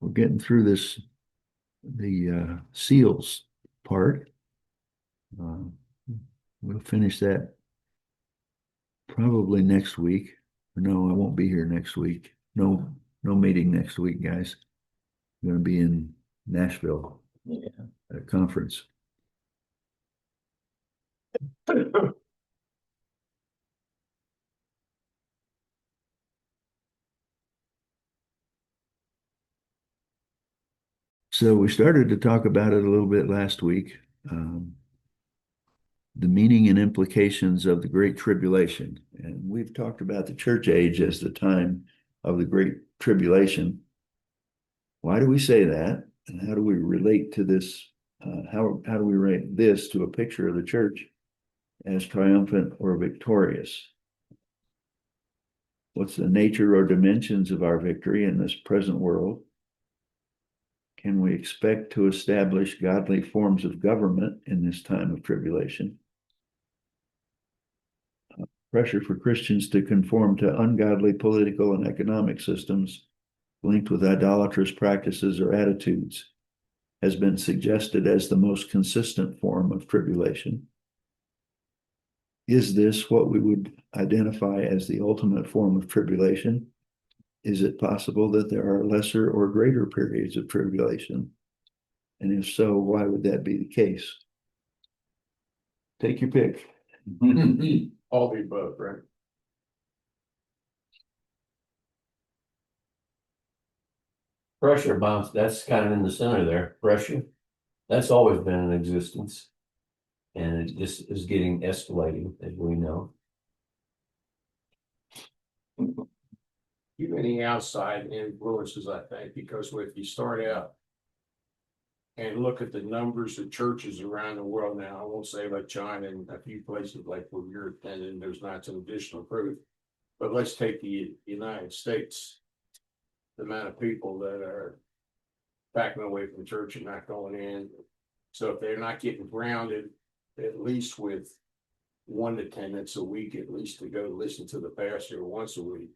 we're getting through the seals part. Uh, we'll finish that probably next week. No, I won't be here next week. No meeting next week, guys. I'm going to be in Nashville at a conference. So we started to talk about it a little bit last week. The meaning and implications of the Great Tribulation. And we've talked about the church age as the time of the Great Tribulation. Why do we say that? And how do we relate to this? How do we relate this to a picture of the church as triumphant or victorious? What's the nature or dimensions of our victory in this present world? Can we expect to establish godly forms of government in this time of tribulation? Pressure for Christians to conform to ungodly political and economic systems linked with idolatrous practices or attitudes has been suggested as the most consistent form of tribulation. Is this what we would identify as the ultimate form of tribulation? Is it possible that there are lesser or greater periods of tribulation? And if so, why would that be the case? Take your pick. All the above, right? Pressure bounce, that's kind of in the center there. Pressure, that's always been in existence. And it just is getting escalating, as we know. Too many outside influences, I think, because if you start out and look at the numbers of churches around the world now, I won't say like China and a few places like where you're attending, there's not some additional proof. But let's take the United States, the amount of people that are backing away from church and not going in. So if they're not getting grounded, at least with one attendance a week, at least to go listen to the pastor once a week,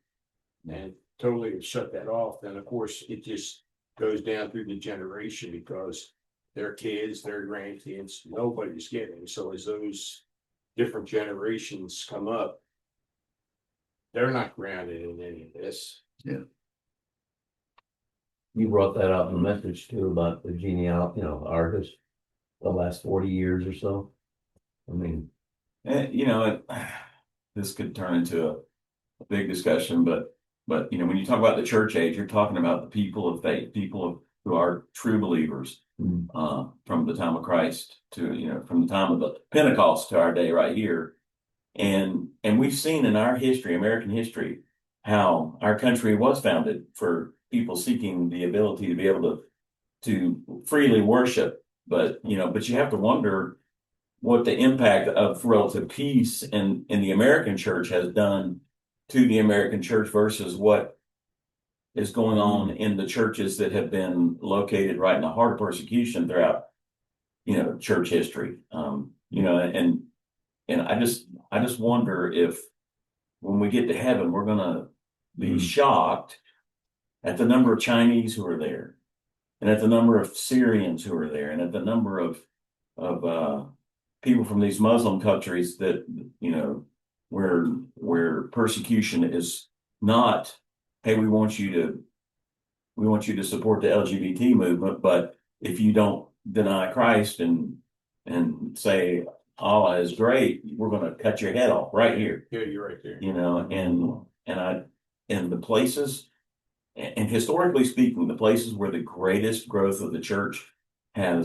and totally shut that off, then of course it just goes down through the generation because their kids, their grandkids, nobody's getting. So as those different generations come up, they're not grounded in any of this. Yeah. You brought that up in the message too about the genealogy, artists, the last 40 years or so. I mean, this could turn into a big discussion, but when you talk about the church age, you're talking about the people of faith, who are true believers, from the time of Christ to, from the time of the Pentecost to our day right here. And we've seen in our history, American history, how our country was founded for people seeking the ability to be able to freely worship. But you have to wonder what the impact of relative peace in the American church has done to the American church versus what is going on in the churches that have been located right in the heart of persecution throughout, church history. And I just wonder if when we get to heaven, we're going to be shocked at the number of Chinese who are there, and at the number of Syrians who are there, and at the number of people from these Muslim countries that, where persecution is not, hey, we want you to support the LGBT movement, but if you don't deny Christ and say Allah is great, we're going to cut your head off right here. Yeah, you're right there. And the places, and historically speaking, the places where the greatest growth of the church where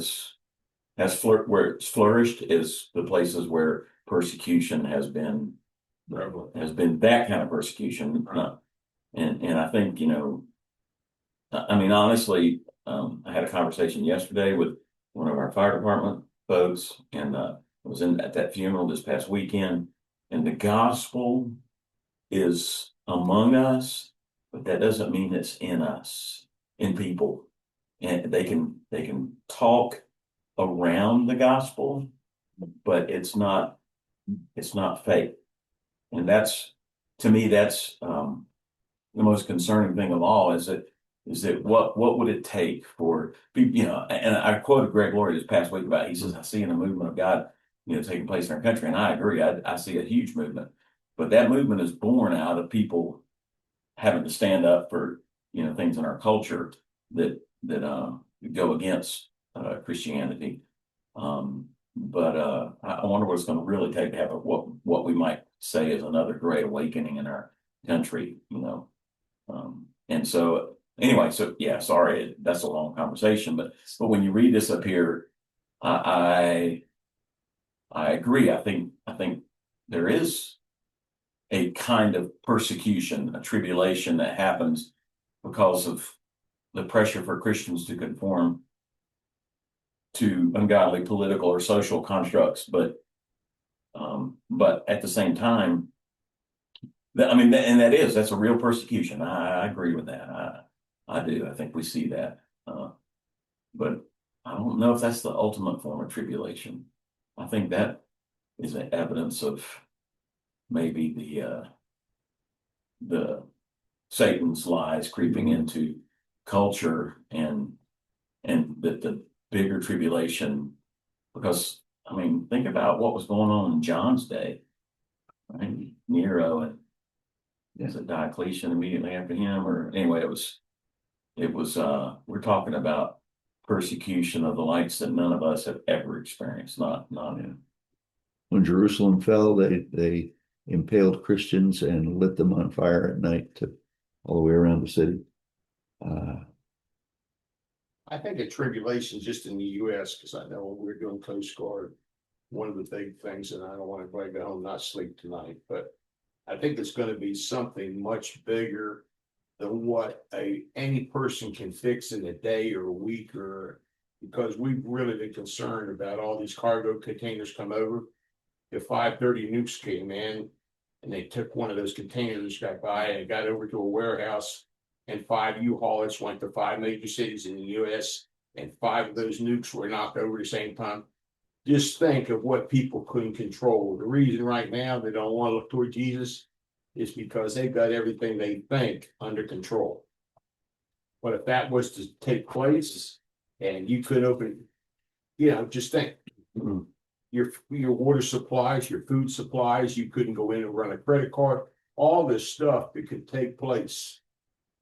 it's flourished is the places where persecution has been that kind of persecution. And I think, honestly, I had a conversation yesterday with one of our fire department folks, and I was at that funeral this past weekend, and the gospel is among us, but that doesn't mean it's in us, in people. And they can talk around the gospel, but it's not faith. And to me, that's the most concerning thing of all, is that is that what would it take for people, and I quoted Greg Laurie this past week about, he says, I see in a movement of God, taking place in our country. And I agree. I see a huge movement, but that movement is born out of people having to stand up for, things in our culture that go against Christianity. But I wonder what it's going to really take to have what we might say is another great awakening in our country, and so anyway, so yeah, sorry, that's a long conversation, but when you read this up here, I agree. I think there is a kind of persecution, a tribulation that happens because of the pressure for Christians to conform to ungodly political or social constructs, but at the same time, that's a real persecution. I agree with that. I do. I think we see that, but I don't know if that's the ultimate form of tribulation. I think that is an evidence of maybe the Satan's lies creeping into culture, and that the bigger tribulation, because think about what was going on in John's day, right? Nero, and is it Diocletian immediately after him, or anyway, it was we're talking about persecution of the likes that none of us have ever experienced. Not in. When Jerusalem fell, they impaled Christians and lit them on fire at night all the way around the city. I think a tribulation just in the US, because I know when we're doing Coast Guard, one of the big things, and I don't want everybody to go home not sleep tonight, but I think it's going to be something much bigger than what any person can fix in a day or a week, because we've really been concerned about all these cargo containers come over. If 530 nukes came in and they took one of those containers, got by and got over to a warehouse, and 5 U-Hauls went to 5 major cities in the US, and 5 of those nukes were knocked over at the same time. Just think of what people couldn't control. The reason right now they don't want to look toward Jesus is because they've got everything they think under control. But if that was to take place and you could open, just think, your water supplies, your food supplies, you couldn't go in and run a credit card, all this stuff that could take place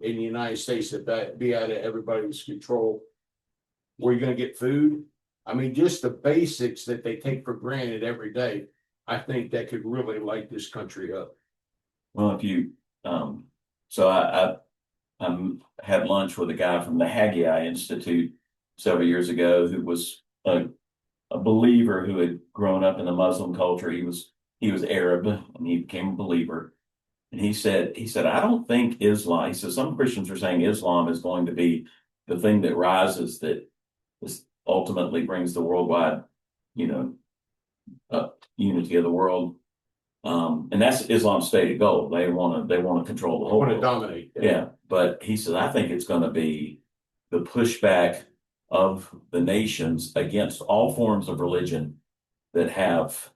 in the United States that be out of everybody's control. Where you're going to get food? Just the basics that they take for granted every day. I think that could really light this country up. Well, if you, so I had lunch with a guy from the Haggai Institute several years ago who was a believer who had grown up in the Muslim culture. He was Arab, and he became a believer. And he said, I don't think Islam, he says some Christians are saying Islam is going to be the thing that rises, that ultimately brings the worldwide, unity of the world. And that's Islam's stated goal. They want to control the whole world. Want to dominate. Yeah. But he said, I think it's going to be the pushback of the nations against all forms of religion that have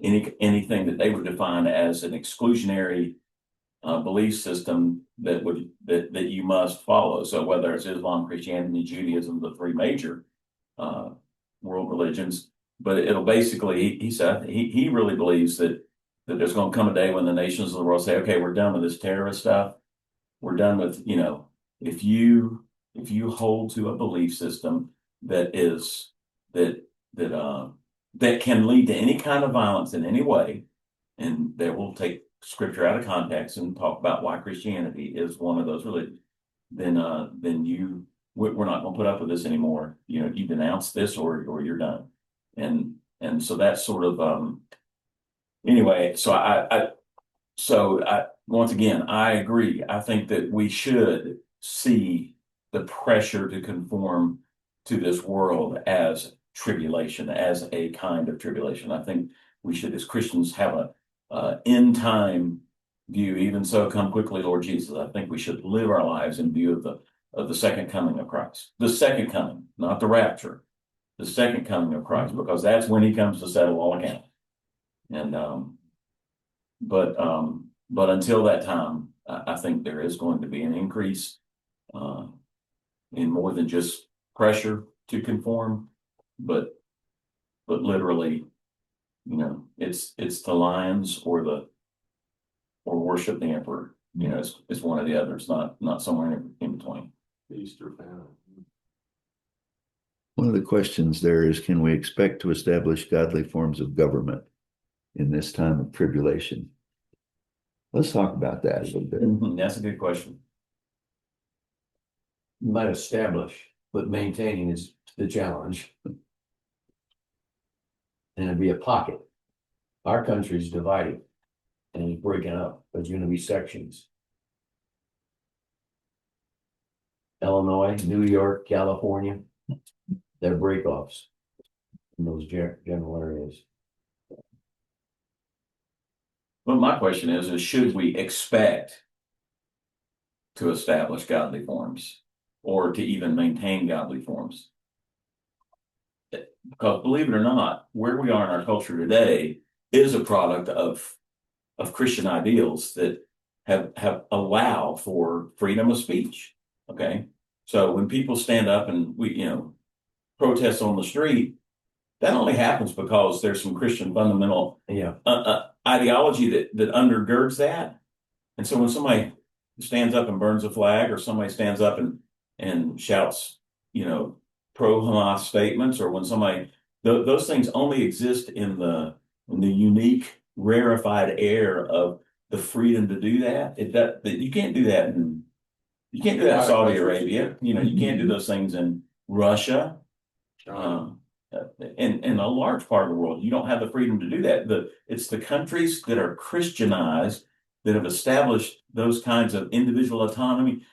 anything that they would define as an exclusionary belief system that you must follow. So whether it's Islam, Christianity, Judaism, the 3 major world religions, but it'll basically, he said, he really believes that there's going to come a day when the nations of the world say, okay, we're done with this terrorist stuff. We're done with, if you hold to a belief system that can lead to any kind of violence in any way, and that will take scripture out of context and talk about why Christianity is one of those religions, then we're not going to put up with this anymore. You denounce this or you're done. And so that's sort of, anyway, so I once again, I agree. I think that we should see the pressure to conform to this world as tribulation, as a kind of tribulation. I think we should, as Christians, have a end time view. Even so, come quickly, Lord Jesus. I think we should live our lives in view of the second coming of Christ. The second coming, not the rapture. The second coming of Christ, because that's when he comes to settle all accounts. And but until that time, I think there is going to be an increase in more than just pressure to conform, but literally, it's the lions or worship the emperor. It's one or the other. It's not somewhere in between. Easter famine. One of the questions there is, can we expect to establish godly forms of government in this time of tribulation? Let's talk about that a little bit. That's a good question. You might establish, but maintaining is the challenge. And it'd be a pocket. Our country's divided and it's breaking up. There's going to be sections. Illinois, New York, California, they're breakoffs in those general areas. But my question is should we expect to establish godly forms or to even maintain godly forms? Because believe it or not, where we are in our culture today is a product of Christian ideals that have allow for freedom of speech. Okay. So when people stand up and we, protest on the street, that only happens because there's some Christian fundamental ideology that undergirds that. And so when somebody stands up and burns a flag, or somebody stands up and shouts, pro-Hamas statements, or when somebody, those things only exist in the unique, rarefied air of the freedom to do that. You can't do that in Saudi Arabia. You can't do those things in Russia. In a large part of the world, you don't have the freedom to do that. It's the countries that are Christianized that have established those kinds of individual autonomy.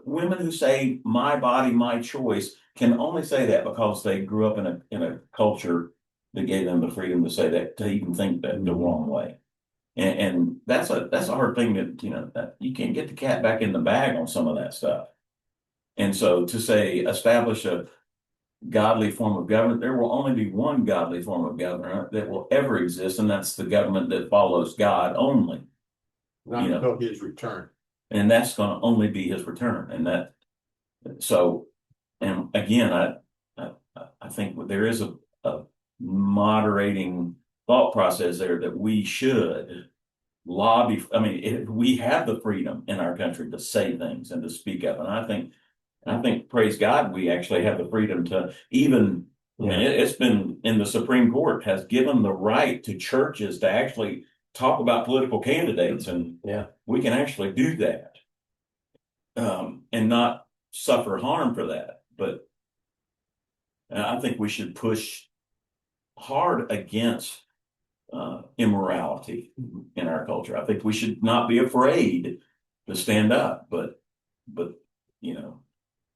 Women who say "my body, my choice" can only say that because they grew up in a culture that gave them the freedom to say that, to even think that the wrong way. And that's a hard thing that you can't get the cat back in the bag on some of that stuff. And so to say establish a godly form of government, there will only be one godly form of government that will ever exist, and that's the government that follows God only. Not until his return. And that's going to only be his return. And again, I think there is a moderating thought process there that we should lobby. I mean, we have the freedom in our country to say things and to speak up. And I think, praise God, we actually have the freedom to even, and it's been in the Supreme Court, has given the right to churches to actually talk about political candidates. And we can actually do that and not suffer harm for that. But I think we should push hard against immorality in our culture. I think we should not be afraid to stand up, but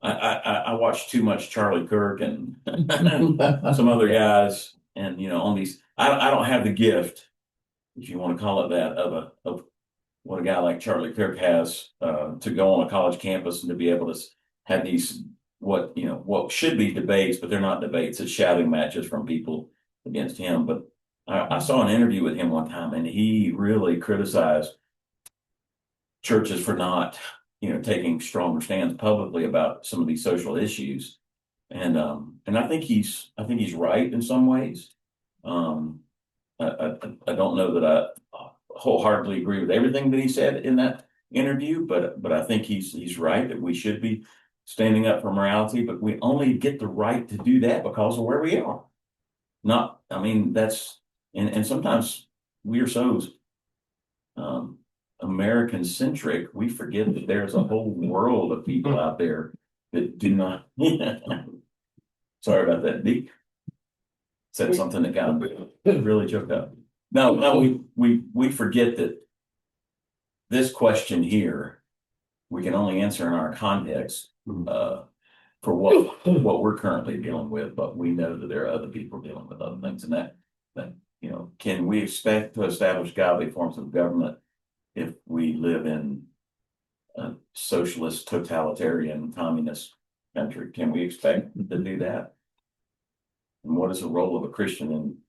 I watched too much Charlie Kirk and some other guys, and on these, I don't have the gift, if you want to call it that, of what a guy like Charlie Kirk has to go on a college campus and to be able to have these what should be debates, but they're not debates. It's shouting matches from people against him. But I saw an interview with him one time, and he really criticized churches for not taking stronger stands publicly about some of these social issues. And I think he's right in some ways. I don't know that I wholeheartedly agree with everything that he said in that interview, but I think he's right that we should be standing up for morality, but we only get the right to do that because of where we are. And sometimes we are so American centric, we forget that there's a whole world of people out there that do not. Sorry about that. Deke said something that got really choked up. No, we forget that this question here we can only answer in our context for what we're currently dealing with, but we know that there are other people dealing with other things, and that can we expect to establish godly forms of government if we live in a socialist, totalitarian, communist country? Can we expect to do that? And what is the role of a Christian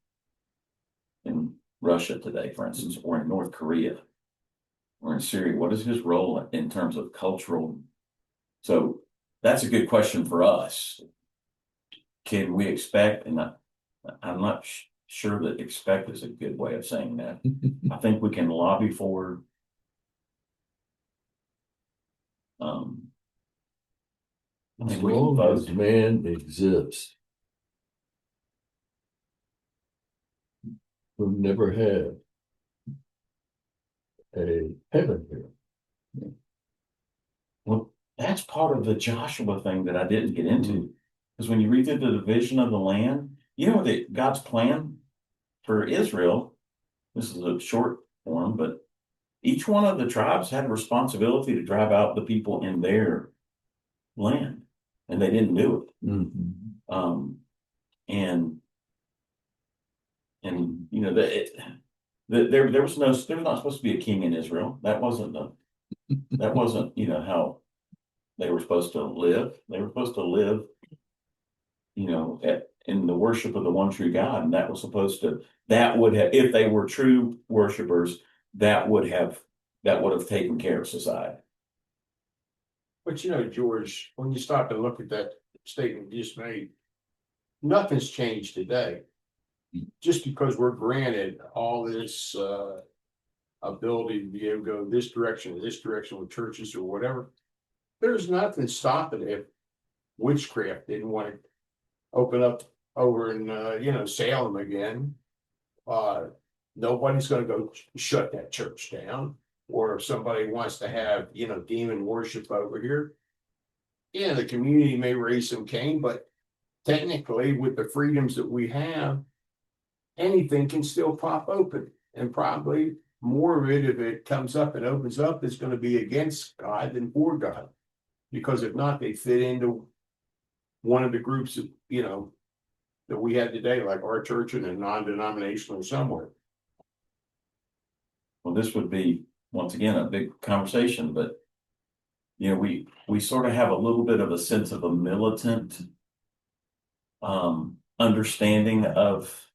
in Russia today, for instance, or in North Korea, or in Syria? What is his role in terms of cultural? So that's a good question for us. Can we expect, and I'm not sure that expect is a good way of saying that. I think we can lobby for I As think we can long vote. as man exists, we'll never have a heaven here. Well, that's part of the Joshua thing that I didn't get into. Because when you read through the division of the land, you know that God's plan for Israel, this is a short form, but each one of the tribes had a responsibility to drive out the people in their land, and they didn't do it. Mhm. And you know there was not supposed to be a king in Israel. That wasn't you know how they were supposed to live. They were supposed to live, you know, in the worship of the one true God, and that would have, if they were true worshipers, that would have taken care of society. But you know, George, when you start to look at that statement you just made, nothing's changed today. Just because we're granted all this ability to be able to go this direction or this direction with churches or whatever, there's nothing stopping if witchcraft didn't want to open up over in you know, Salem again. Nobody's going to go shut that church down. Or if somebody wants to have, you know, demon worship over here, yeah, the community may raise some cane, but technically with the freedoms that we have, anything can still pop open. And probably more of it, if it comes up and opens up, is going to be against God than for God. Because if not, they fit into one of the groups of, you know, that we have today, like our church and a non-denominational somewhere. Well, this would be, once again, a big conversation, but you know, we sort of have a little bit of a sense of a militant understanding of,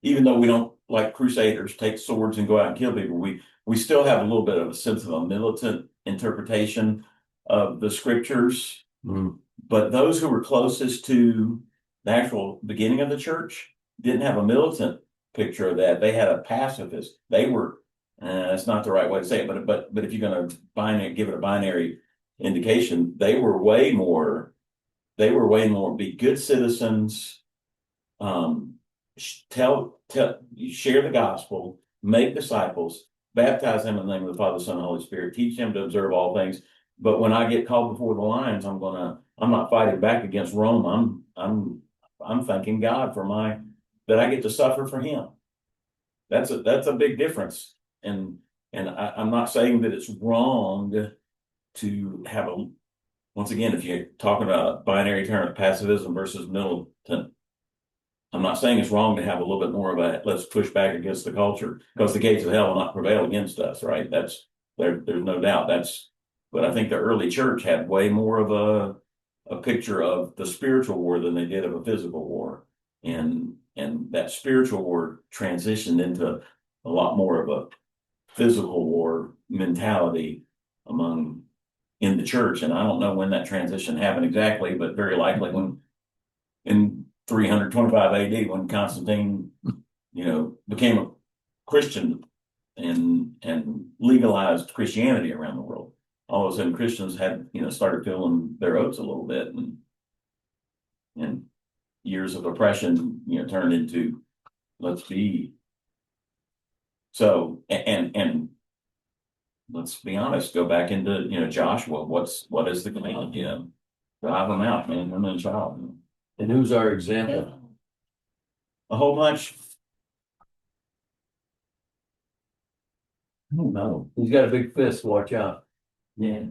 even though we don't, like crusaders, take swords and go out and kill people, we still have a little bit of a sense of a militant interpretation of the scriptures. Mm. But those who were closest to the actual beginning of the church didn't have a militant picture of that. They had a pacifist. They were, that's not the right way to say it, but if you're going to give it a binary indication, they were way more be good citizens, share the gospel, make disciples, baptize them in the name of the Father, Son, and Holy Spirit, teach them to observe all things. But when I get called before the lions, I'm not fighting back against Rome. I'm thanking God for that I get to suffer for him. That's a big difference. And I'm not saying that it's wrong to have once again, if you're talking about a binary term of pacifism versus militant, I'm not saying it's wrong to have a little bit more of a let's push back against the culture, because the gates of hell will not prevail against us, right? There's no doubt. But I think the early church had way more of a picture of the spiritual war than they did of a physical war. And that spiritual war transitioned into a lot more of a physical war mentality in the church. And I don't know when that transition happened exactly, but very likely in 325 AD, when Constantine, you know, became a Christian and legalized Christianity around the world. All of a sudden Christians had, you know, started feeling their oats a little bit, and years of oppression, you know, turned into let's be. So, and let's be honest, go back into, you know, Joshua, what is the command? You know, drive them out, man, women and child. And who's our example? A whole bunch. I don't know. He's got a big fist, watch out. Yeah.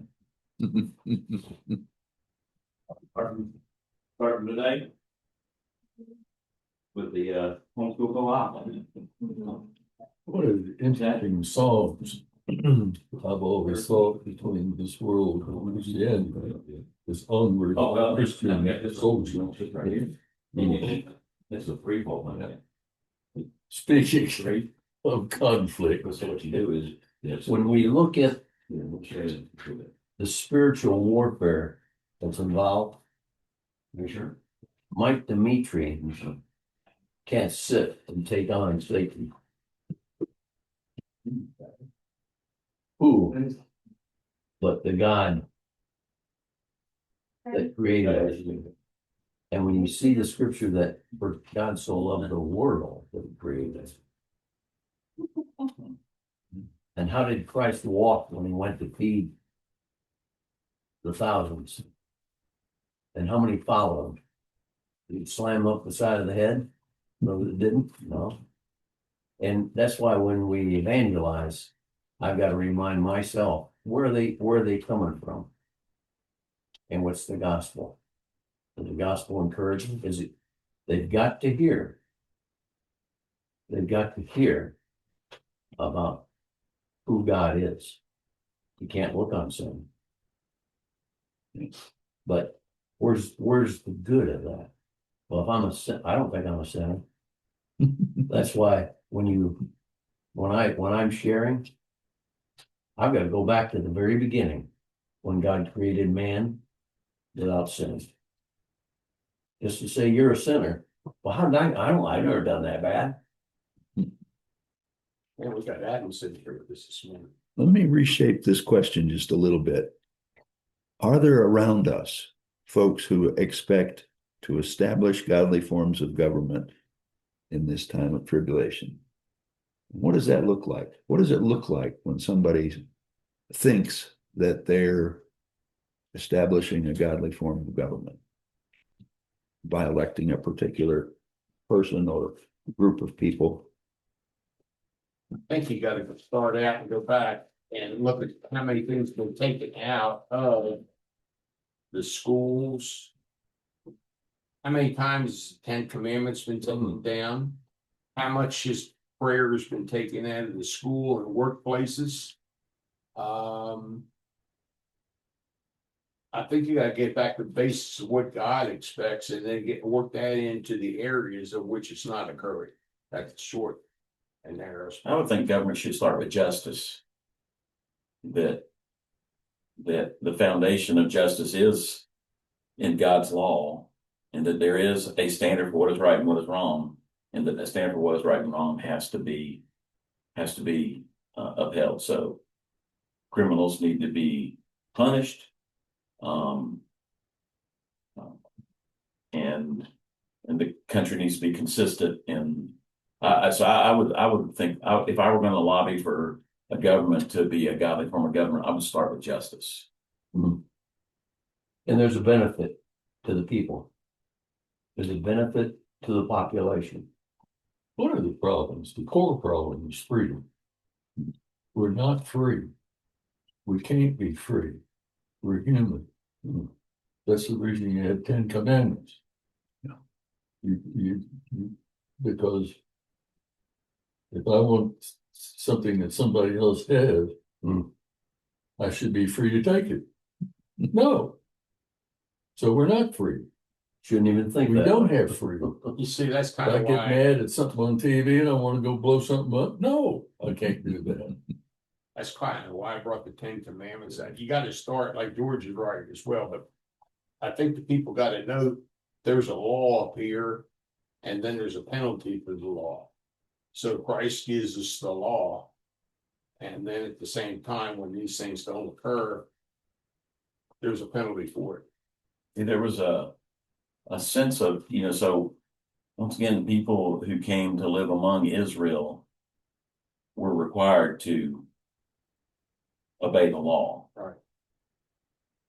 Starting today with the homeschool co-op. What an interesting Psalms I've always thought between this world and Christianity, this onward Christian soldier. It's a free fall, man. Speaking of conflict, So what you do is when we look at the spiritual warfare that's involved. You sure? Mike Dimitri can't sit and take on Satan. Who? But the God that created everything. And when you see the scripture that for God so loved the world that he created. And how did Christ walk when he went to feed the thousands? And how many followed? Did he slam up the side of the head? No, it didn't. No. And that's why when we evangelize, I've got to remind myself where are they coming from? And what's the gospel? Is the gospel encouraging? Is it they've got to hear? They've got to hear about who God is. You can't look on sin. But where's the good of that? Well, if I'm a sin, I don't think I'm a sinner. That's why when I'm sharing, I've got to go back to the very beginning when God created man without sin. Just to say you're a sinner. Well, how did I've never done that bad. And we got Adam sitting here with us this morning. Let me reshape this question just a little bit. Are there around us folks who expect to establish godly forms of government in this time of tribulation? What does that look like? What does it look like when somebody thinks that they're establishing a godly form of government by electing a particular person or group of people? I think you gotta start out and go back and look at how many things have been taken out of the schools. How many times Ten Commandments been taken down? How much has prayer has been taken out of the school and workplaces? I think you gotta get back to the basics of what God expects and then work that into the areas of which it's not occurring. That's short and narrow. I would think government should start with justice. That the foundation of justice is in God's law, and that there is a standard for what is right and what is wrong, and that the standard for what is right and wrong has to be upheld. So criminals need to be punished, and the country needs to be consistent in. So I would think if I were going to lobby for a government to be a godly form of government, I would start with justice. And there's a benefit to the people. There's a benefit to the population. One of the problems, the core problem is freedom. We're not free. We can't be free. We're human. That's the reason you have 10 commandments. You because if I want something that somebody else has, I should be free to take it. No. So we're not free. Shouldn't even think We that. don't have freedom. You see, that's If kind I of get why. mad at something on TV and I want to go blow something up, no, I can't do that. That's kind of why I brought the Ten Commandments out. You got to start like George is right as well, but I think the people got to know there's a law up here, and then there's a penalty for the law. So Christ gives us the law, and then at the same time, when these things don't occur, there's a penalty for it. And there was a sense of, so once again, people who came to live among Israel were required to obey the law. Right.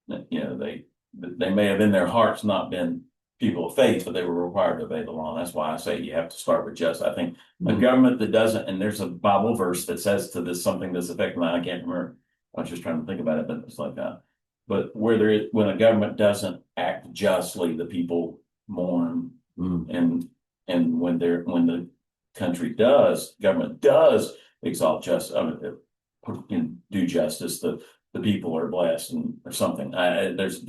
They may have in their hearts not been people of faith, but they were required to obey the law. And that's why I say you have to start with justice. I think a government that doesn't, and there's a Bible verse that says to this something that's effective. I can't remember. I was just trying to think about it, but it's like that. But when a government doesn't act justly, the people mourn, and when the government does exalt justice, do justice, the people are blessed or something. There's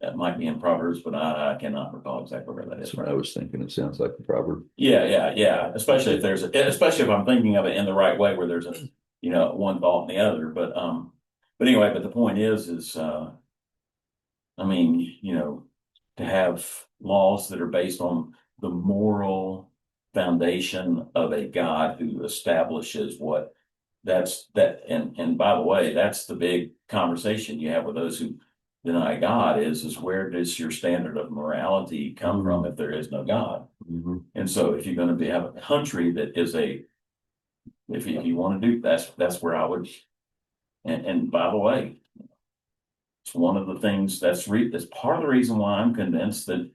that might be in Proverbs, but I cannot recall exactly where that is. That's what I was thinking. It sounds like a proverb. Yeah. Especially if I'm thinking of it in the right way, where there's one fault and the other. But anyway, but the point is I mean, to have laws that are based on the moral foundation of a God who establishes what and by the way, that's the big conversation you have with those who deny God is where does your standard of morality come from if there is no God? And so if you're going to have a country that is if you want to do that's where I would, and by the way, it's one of the things that's part of the reason why I'm convinced that,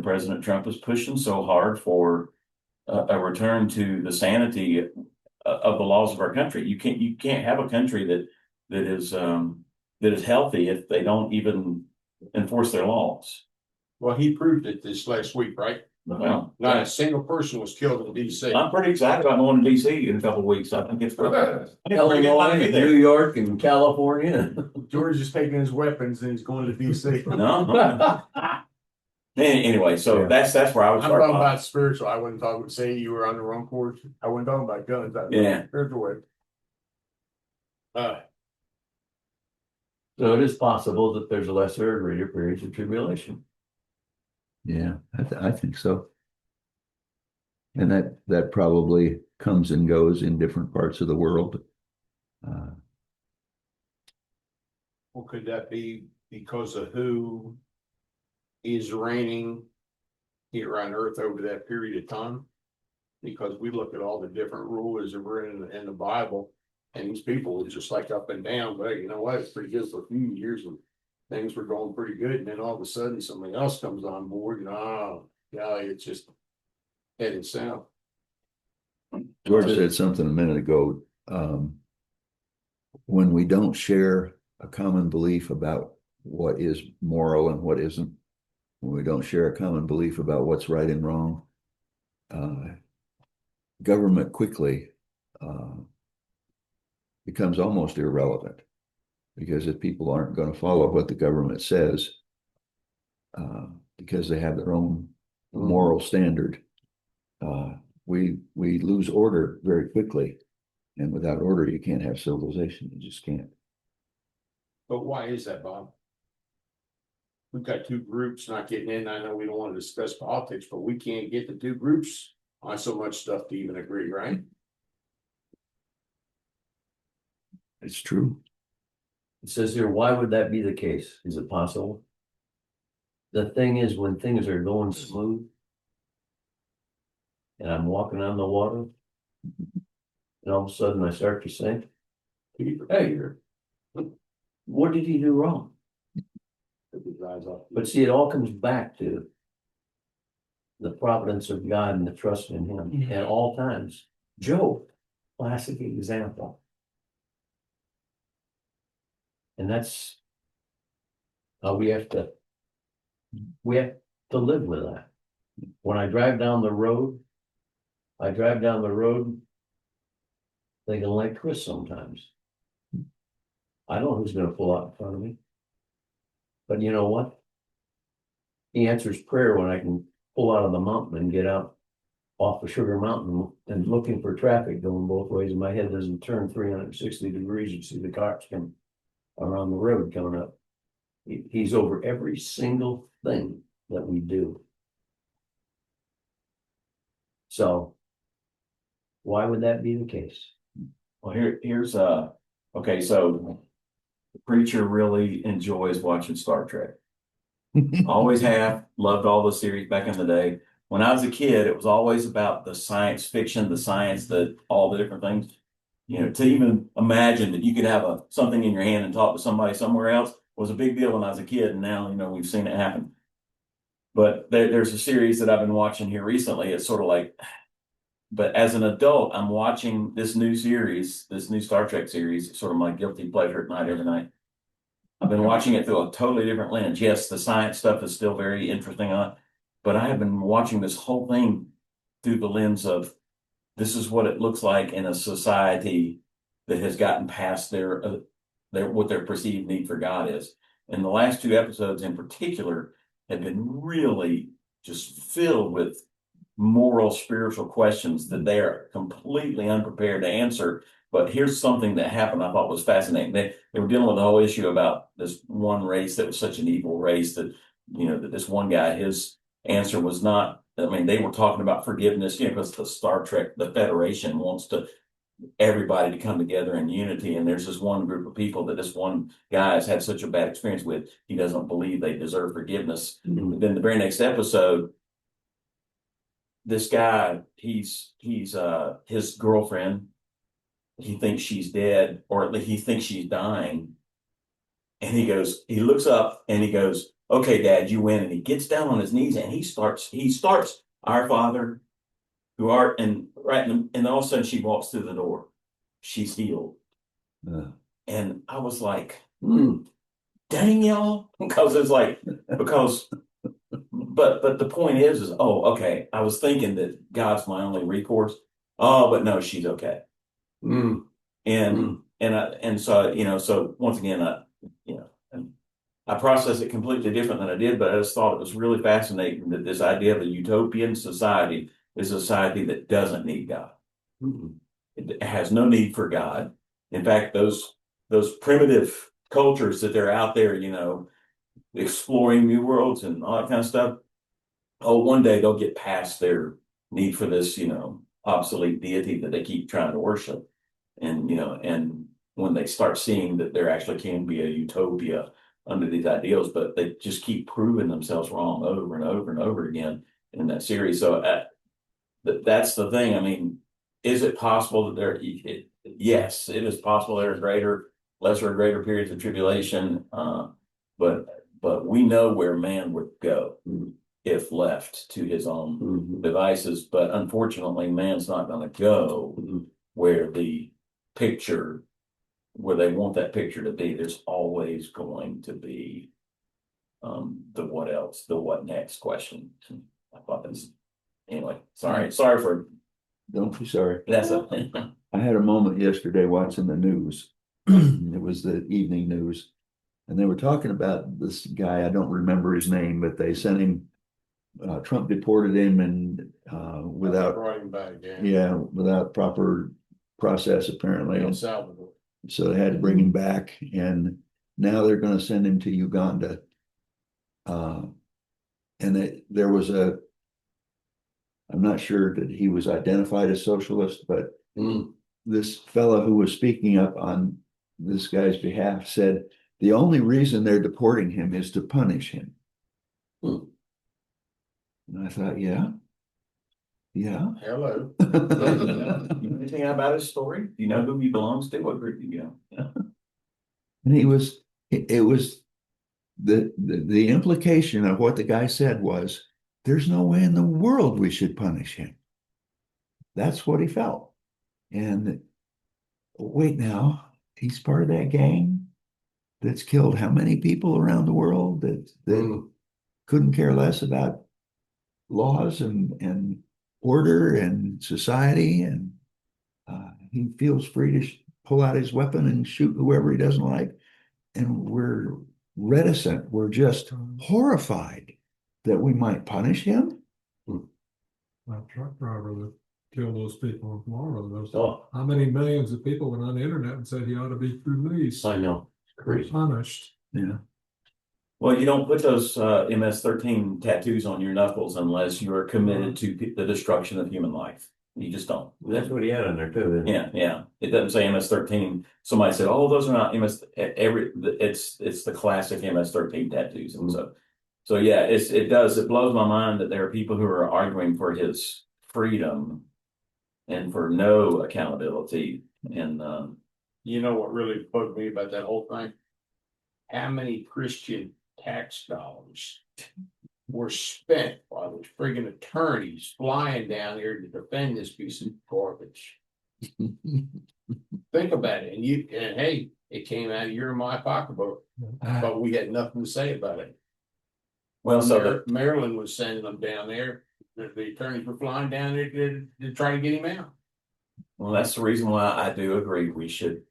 President Trump is pushing so hard for a return to the sanity of the laws of our country. You can't have a country that is healthy if they don't even enforce their laws. Well, he proved it this last week, right? Well, Not a single person was killed in DC. I'm pretty excited about going to DC in a couple of weeks. I think it's pretty good Illinois, be and there. New York, and California. George is taking his weapons and he's going to DC. No. Anyway, so Yeah. that's where I would I'm start. talking about spiritual. I wasn't talking, say you were on the wrong course. I wasn't talking about guns. I was Yeah. spiritual way. So it is possible that there's a lesser and greater periods of tribulation. Yeah, I think so. And that probably comes and goes in different parts of the world. Well, could that be because of who is reigning here on earth over that period of time? Because we look at all the different rulers that were in the Bible, and these people were just like up and down, but you know what, it's pretty good for a few years and things were going pretty good, and then all of a sudden somebody else comes on board and yeah, it's just heading south. George said something a minute ago. When we don't share a common belief about what is moral and what isn't, when we don't share a common belief about what's right and wrong, government quickly becomes almost irrelevant, because if people aren't going to follow what the government says, because they have their own moral standard, we lose order very quickly, and without order you can't have civilization. You just can't. But why is that, Bob? We've got two groups not getting in. I know we don't want to discuss politics, but we can't get the two groups on so much stuff to even agree, right? It's true. It says here, why would that be the case? Is it possible? The thing is, when things are going smooth and I'm walking on the water, and all of a sudden I start to sink, hey, what did he do wrong? But see, it all comes back to the providence of God and the trust in him at all times. Job, classic example. And that's how we have to live with that. When I drive down the road thinking like Chris sometimes. I don't know who's going to pull out in front of me. But you know what? He answers prayer when I can pull out of the mountain and get out off the Sugar Mountain and looking for traffic going both ways, and my head doesn't turn 360 degrees. You see the cars come around the road coming up. He's over every single thing that we do. So why would that be the case? Well, here's okay, so the preacher really enjoys watching Star Trek. Always have, loved all the series back in the day. When I was a kid, it was always about the science fiction, the science, all the different things. To even imagine that you could have something in your hand and talk to somebody somewhere else was a big deal when I was a kid, and now we've seen it happen. But there's a series that I've been watching here recently. It's sort of like, but as an adult, I'm watching this new series, this new Star Trek series. It's sort of my guilty pleasure at night every night. I've been watching it through a totally different lens. Yes, the science stuff is still very interesting but I have been watching this whole thing through the lens of this is what it looks like in a society that has gotten past what their perceived need for God is. And the last two episodes in particular have been really just filled with moral, spiritual questions that they are completely unprepared to answer, But here's something that happened I thought was fascinating. They were dealing with the whole issue about this one race that was such an evil race that, that this one guy, his answer was not, I mean, they were talking about forgiveness, because the Star Trek, the Federation wants everybody to come together in unity. And there's this one group of people that this one guy has had such a bad experience with, he doesn't believe they deserve forgiveness. Mhm. Then the very next episode, this guy, he's his girlfriend, he thinks she's dead, or at least he thinks she's dying. And he looks up and he goes, "Okay, Dad, you win." And he gets down on his knees and he starts, "Our Father, who art," and and all of a sudden she walks through the door. She's healed. And I was like, dang y'all. Because it's like, but the point is, oh, okay. I was thinking that God's my only recourse. Oh, but no, she's okay. Mm. And so, so once again, I process it completely different than I did, but I just thought it was really fascinating that this idea of a utopian society is a society that doesn't need God. Mm. It has no need for God. In fact, those primitive cultures that they're out there, exploring new worlds and all that kind of stuff. Oh, one day they'll get past their need for this, obsolete deity that they keep trying to worship. And when they start seeing that there actually can be a utopia under these ideals, but they just keep proving themselves wrong over and over and over again in that series. So that's the thing. I mean, is it possible that yes, it is possible there are lesser and greater periods of tribulation, but we know where man would go if left to his own devices. But unfortunately, man's not going to go where where they want that picture to be. There's always going to be the what else, the what next question. I thought that's anyway. Sorry for Don't be sorry. that's a I had a moment yesterday watching the news. It was the evening news. And they were talking about this guy. I don't remember his name, but they sent him, Trump deported him and without, brought him back again. yeah, without proper process apparently. El And Salvador. so they had to bring him back, and now they're going to send him to Uganda. And there was I'm not sure that he was identified as socialist, but this fellow who was speaking up on this guy's behalf said the only reason they're deporting him is to punish him. And I thought, yeah. Hello. You know anything about his story? Do you know who he belongs to? What group do you know? And it was the implication of what the guy said was, there's no way in the world we should punish him. That's what he felt. And wait now, he's part of that gang that's killed how many people around the world that couldn't care less about laws and order and society, and he feels free to pull out his weapon and shoot whoever he doesn't like. And we're reticent. We're just horrified that we might punish him. That truck driver that killed those people in Florida. Oh, How many millions of people went on the internet and said he ought to be released, I know. Crazy. punished? Yeah. Well, you don't put those MS-13 tattoos on your knuckles unless you are committed to the destruction of human life. You just don't. That's what he had on there too. Yeah. It doesn't say MS-13. Somebody said, "Oh, those are not MS." It's the classic MS-13 tattoos, and so yeah, it does. It blows my mind that there are people who are arguing for his freedom and for no accountability. And You know what really bugged me about that whole thing? How many Christian tax dollars were spent by those friggin' attorneys flying down here to defend this piece of garbage? Think about it. And hey, it came out of your and my pocketbook, but we had nothing to say about it. well, so Maryland was sending them down there. The attorneys were flying down there to try to get him out. well, that's the reason why I do agree we should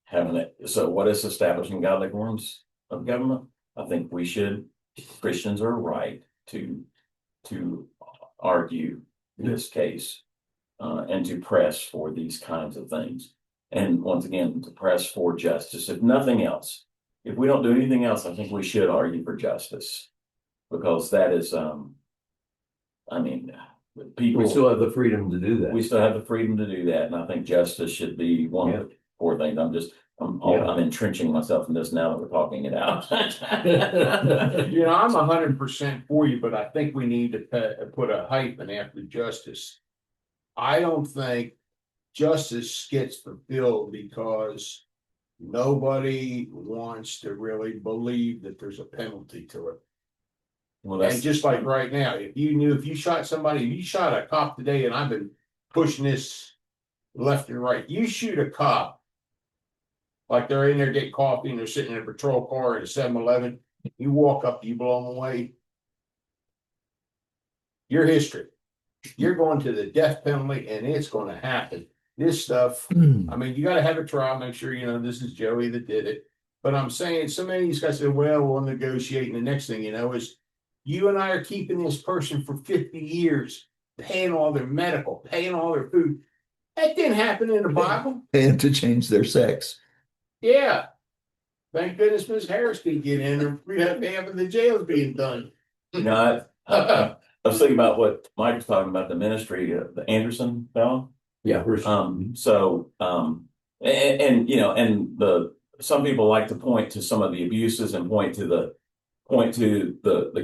have so what is establishing godly forms of government? I think Christians are right to argue this case and to press for these kinds of things. And once again, to press for justice, if nothing else. If we don't do anything else, I think we should argue for justice. Because that is, I mean, people. We still have the freedom to do We that. still have the freedom to do that, and I think justice should be one of the core things. I'm entrenching myself in this now that we're talking it out. You know, I'm 100% for you, but I think we need to put a hyphen after justice. I don't think justice gets fulfilled because nobody wants to really believe that there's a penalty to it. Well, And just like right now, if you shot somebody, if you shot a cop today, and I've been pushing this left and right, you shoot a cop, like they're in there getting coffee and they're sitting in a patrol car at a 7-Eleven, you walk up, you blow them away. Your history. You're going to the death penalty, and it's going to happen. This stuff, I mean, you got to have a trial, make sure you know this is Joey that did it. But I'm saying, so many of these guys say, well, we'll negotiate. And the next thing you know is you and I are keeping this person for 50 years, paying all their medical, paying all their food. That didn't happen in the Bible. And to change their sex. Yeah. Thank goodness Ms. Harris could get in, or we'd have half of the jails being done. You know, I was thinking about what Mike was talking about, the ministry, the Anderson fellow. Yeah. And you know, and some people like to point to some of the abuses and point to the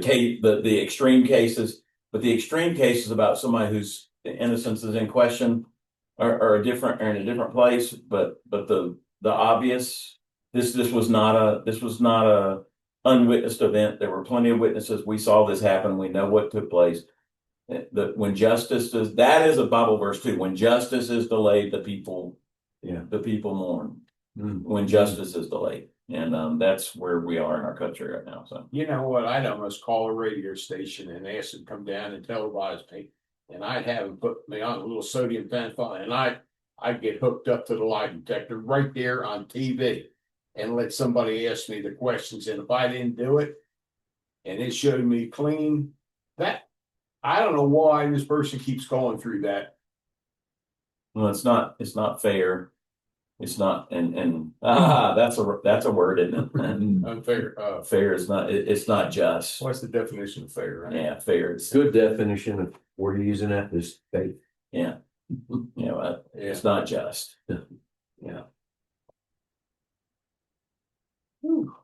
case, the extreme cases, but the extreme cases about somebody whose innocence is in question are in a different place. But the obvious, this was not a unwitnessed event. There were plenty of witnesses. We saw this happen. We know what took place. When justice is, that is a Bible verse too. When justice is delayed, the people mourn. When justice is delayed, and that's where we are in our country right now. So You know what? I'd almost call a radio station and ask them to come down and televise me, and I'd have them put me on a little sodium pantone, and I'd get hooked up to the lie detector right there on TV, and let somebody ask me the questions. And if I didn't do it, and it showed me clean, that I don't know why this person keeps going through that. well, it's not fair. It's not, and that's a word, isn't it? And Unfair. fair is not. It's not just. What's the definition of fair? Right? Yeah, fair. It's Good definition of where you're using that is faith. yeah. You know, Yeah. it's not just. Yeah. Whew.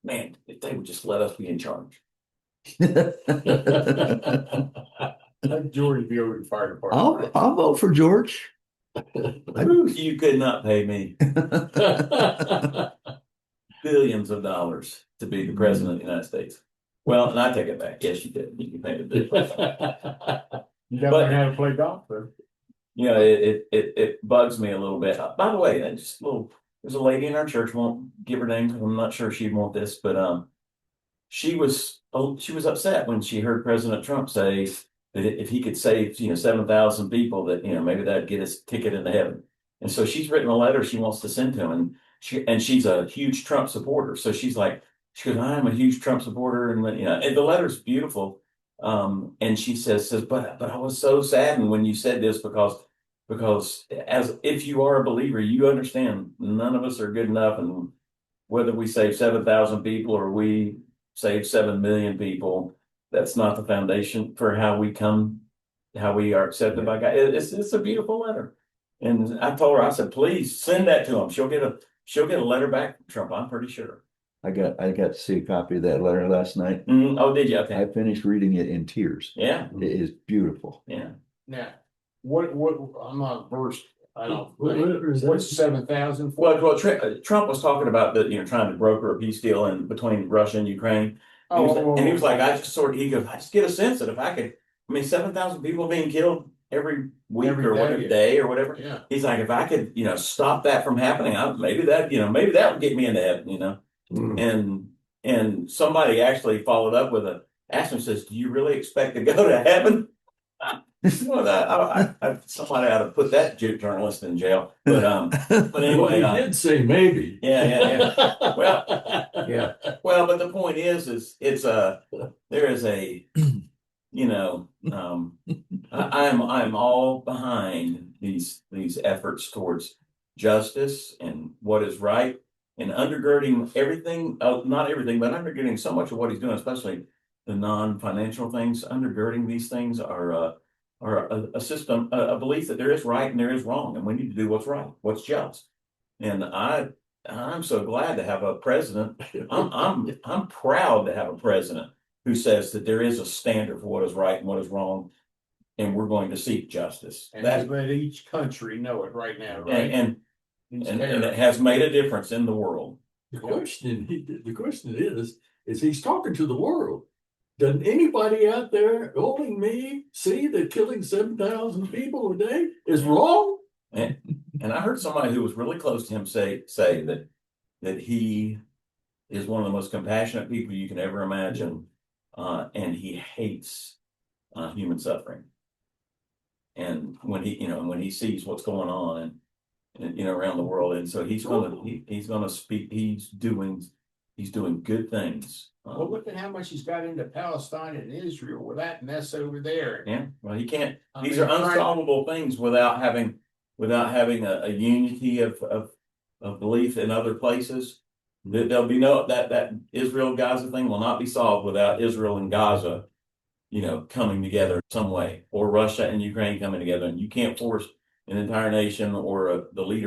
Man, if they would just let us be in charge. Let George be over the fire department. I'll vote for George. You could not pay me billions of dollars to be the president of the United States. Well, and I take it back. Yes, you did. You paid a bit. You never learn how to play golf, though. You know, it bugs me a little bit. By the way, there's a lady in our church, won't give her name because I'm not sure she'd want this, but she was upset when she heard President Trump say that if he could save 7,000 people, that maybe that'd get his ticket into heaven. And so she's written a letter she wants to send to him, and she's a huge Trump supporter. So she goes, I'm a huge Trump supporter, and and the letter's beautiful. And she says, but I was so saddened when you said this because as if you are a believer, you understand none of us are good enough, and whether we save 7,000 people or we save 7 million people, that's not the foundation for how we are accepted by God. It's a beautiful letter. And I told her, I said, please send that to him. She'll get a letter back from Trump, I'm pretty sure. I got to see a copy of that letter last night. Oh, did you? Okay. I finished reading it in tears. Yeah. It is beautiful. Yeah. Now, what, I'm not versed. I don't What think. letter is that? What's 7,000 for? Well, Trump was talking about trying to broker a peace deal between Russia and Ukraine. And he was like, I just get a sense that if I could, 7,000 people being killed every week Every or day, whatever yeah. day or whatever. Yeah. He's like, if I could, stop that from happening, maybe that would get me into heaven, and somebody actually followed up with asked him, says, do you really expect to go to heaven? Well, somebody ought to put that journalist in jail. But anyway, Well, he did say maybe. yeah. Well, Yeah. well, but the point is it's there is a I'm all behind these efforts towards justice and what is right, and undergirding everything, not everything, but undergirding so much of what he's doing, especially the non-financial things. Undergirding these things are a system, a belief that there is right and there is wrong, and we need to do what's right, what's just. And I'm so glad to have a president. I'm proud to have a president who says that there is a standard for what is right and what is wrong, and we're going to seek justice. And he's let each country know it right now, right? And it has made a difference in the world. The question is he's talking to the world. Doesn't anybody out there, including me, see that killing 7,000 people a day is wrong? And I heard somebody who was really close to him say that he is one of the most compassionate people you can ever imagine, and he hates human suffering. And when he sees what's going on and around the world, and so he's gonna speak. He's doing good things. Well, look at how much he's got into Palestine and Israel with that mess over there. Yeah, well, he can't. I These mean, are unsolvable things without having a unity of belief in other places. There'll be that Israel Gaza thing will not be solved without Israel and Gaza, coming together in some way, or Russia and Ukraine coming together. And you can't force an entire nation or the leader